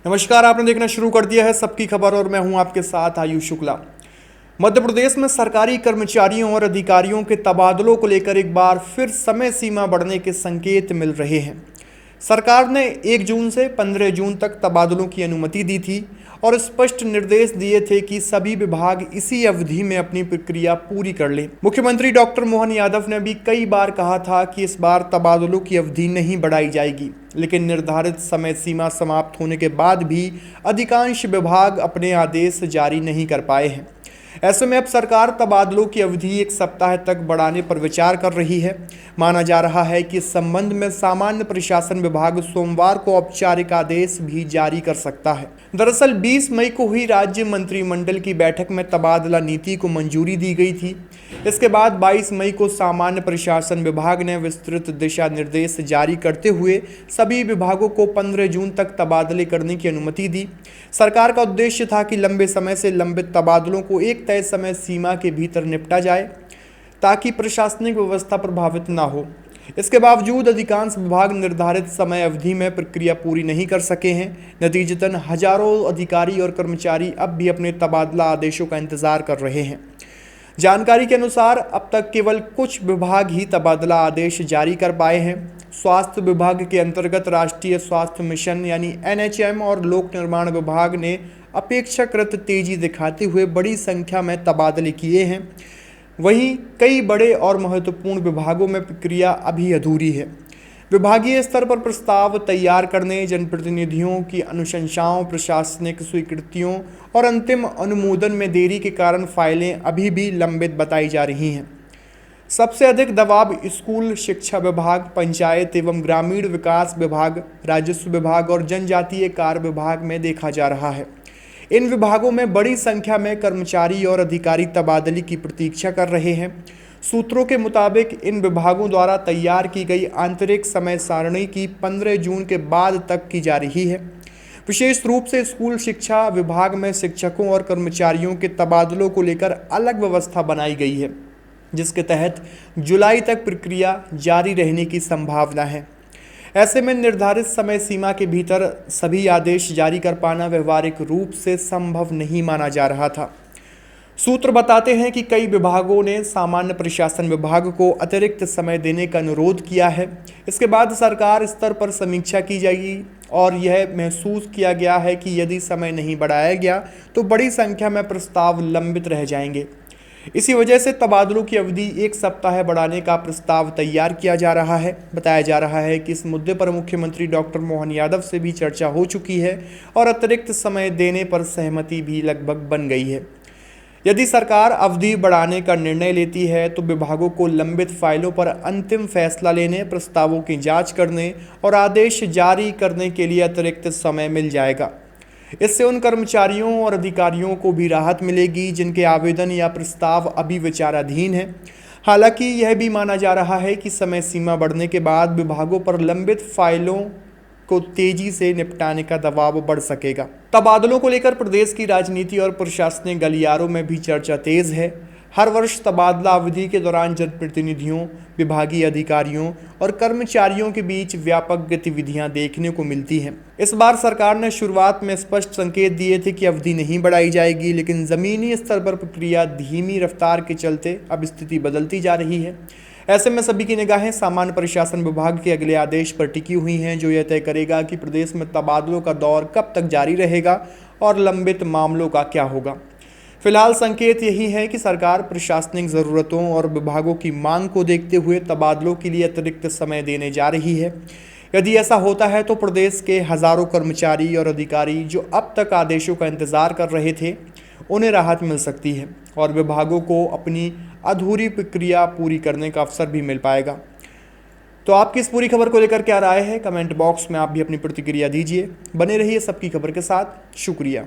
नमस्कार, आपने देखना शुरू कर दिया है सबकी खबर और मैं हूं आपके साथ आयुष शुक्ला। मध्य प्रदेश में सरकारी कर्मचारियों और अधिकारियों के तबादलों को लेकर एक बार फिर समय सीमा बढ़ने के संकेत मिल रहे हैं। सरकार ने 1 जून से 15 जून तक तबादलों की अनुमति दी थी और स्पष्ट निर्देश दिए थे कि सभी विभाग इसी अवधि में अपनी प्रक्रिया पूरी कर लें। मुख्यमंत्री डॉक्टर मोहन यादव ने भी कई बार कहा था कि इस बार तबादलों की अवधि नहीं बढ़ाई जाएगी, लेकिन निर्धारित समय सीमा समाप्त होने के बाद भी अधिकांश विभाग अपने आदेश जारी नहीं कर पाए हैं। ऐसे में अब सरकार तबादलों की अवधि 1 सप्ताह तक बढ़ाने पर विचार कर रही है। माना जा रहा है कि इस संबंध में सामान्य प्रशासन विभाग सोमवार को औपचारिक आदेश भी जारी कर सकता है। दरअसल 20 मई को हुई राज्य मंत्रिमंडल की बैठक में तबादला नीति को मंजूरी दी गई थी। इसके बाद 22 मई को सामान्य प्रशासन विभाग ने विस्तृत दिशा निर्देश जारी करते हुए सभी विभागों को 15 जून तक तबादले करने की अनुमति दी। सरकार का उद्देश्य था कि लंबे समय से लंबित तबादलों को एक तय समय सीमा के भीतर निपटा जाए ताकि प्रशासनिक व्यवस्था प्रभावित न हो। इसके बावजूद अधिकांश विभाग निर्धारित समय अवधि में प्रक्रिया पूरी नहीं कर सके हैं। नतीजतन हजारों अधिकारी और कर्मचारी अब भी अपने तबादला आदेशों का इंतजार कर रहे हैं। जानकारी के अनुसार अब तक केवल कुछ विभाग ही तबादला आदेश जारी कर पाए हैं। स्वास्थ्य विभाग के अंतर्गत राष्ट्रीय स्वास्थ्य मिशन यानी NHM और लोक निर्माण विभाग ने अपेक्षाकृत तेजी दिखाते हुए बड़ी संख्या में तबादले किए हैं। वहीं कई बड़े और महत्वपूर्ण विभागों में प्रक्रिया अभी अधूरी है। विभागीय स्तर पर प्रस्ताव तैयार करने, जनप्रतिनिधियों की अनुशंसाओं, प्रशासनिक स्वीकृतियों और अंतिम अनुमोदन में देरी के कारण फाइलें अभी भी लंबित बताई जा रही हैं। सबसे अधिक दबाव स्कूल शिक्षा विभाग, पंचायत एवं ग्रामीण विकास विभाग, राजस्व विभाग और जनजातीय कार्य विभाग में देखा जा रहा है। इन विभागों में बड़ी संख्या में कर्मचारी और अधिकारी तबादले की प्रतीक्षा कर रहे हैं। सूत्रों के मुताबिक इन विभागों द्वारा तैयार की गई आंतरिक समय सारणी की 15 जून के बाद तक की जा रही है। विशेष रूप से स्कूल शिक्षा विभाग में शिक्षकों और कर्मचारियों के तबादलों को लेकर अलग व्यवस्था बनाई गई है, जिसके तहत जुलाई तक प्रक्रिया जारी रहने की संभावना है। ऐसे में निर्धारित समय सीमा के भीतर सभी आदेश जारी कर पाना व्यवहारिक रूप से संभव नहीं माना जा रहा था। सूत्र बताते हैं कि कई विभागों ने सामान्य प्रशासन विभाग को अतिरिक्त समय देने का अनुरोध किया है। इसके बाद सरकार स्तर पर समीक्षा की जाएगी और यह महसूस किया गया है कि यदि समय नहीं बढ़ाया गया तो बड़ी संख्या में प्रस्ताव लंबित रह जाएंगे। इसी वजह से तबादलों की अवधि 1 सप्ताह बढ़ाने का प्रस्ताव तैयार किया जा रहा है। बताया जा रहा है कि इस मुद्दे पर मुख्यमंत्री डॉक्टर मोहन यादव से भी चर्चा हो चुकी है और अतिरिक्त समय देने पर सहमति भी लगभग बन गई है। यदि सरकार अवधि बढ़ाने का निर्णय लेती है तो विभागों को लंबित फाइलों पर अंतिम फैसला लेने, प्रस्तावों की जांच करने और आदेश जारी करने के लिए अतिरिक्त समय मिल जाएगा। इससे उन कर्मचारियों और अधिकारियों को भी राहत मिलेगी जिनके आवेदन या प्रस्ताव अभी विचाराधीन है। हालांकि यह भी माना जा रहा है कि समय सीमा बढ़ने के बाद विभागों पर लंबित फाइलों को तेजी से निपटाने का दबाव बढ़ सकेगा। तबादलों को लेकर प्रदेश की राजनीति और प्रशासनिक गलियारों में भी चर्चा तेज है। हर वर्ष तबादला अवधि के दौरान जनप्रतिनिधियों, विभागीय अधिकारियों और कर्मचारियों के बीच व्यापक गतिविधियां देखने को मिलती हैं। इस बार सरकार ने शुरुआत में स्पष्ट संकेत दिए थे कि अवधि नहीं बढ़ाई जाएगी, लेकिन जमीनी स्तर पर प्रक्रिया धीमी रफ्तार के चलते अब स्थिति बदलती जा रही है। ऐसे में सभी की निगाहें सामान्य प्रशासन विभाग के अगले आदेश पर टिकी हुई हैं, जो यह तय करेगा कि प्रदेश में तबादलों का दौर कब तक जारी रहेगा और लंबित मामलों का क्या होगा। फिलहाल संकेत यही है कि सरकार प्रशासनिक ज़रूरतों और विभागों की मांग को देखते हुए तबादलों के लिए अतिरिक्त समय देने जा रही है। यदि ऐसा होता है तो प्रदेश के हजारों कर्मचारी और अधिकारी जो अब तक आदेशों का इंतजार कर रहे थे, उन्हें राहत मिल सकती है और विभागों को अपनी अधूरी प्रक्रिया पूरी करने का अवसर भी मिल पाएगा। तो आपकी इस पूरी खबर को लेकर क्या राय है, कमेंट बॉक्स में आप भी अपनी प्रतिक्रिया दीजिए। बने रहिए सबकी खबर के साथ। शुक्रिया।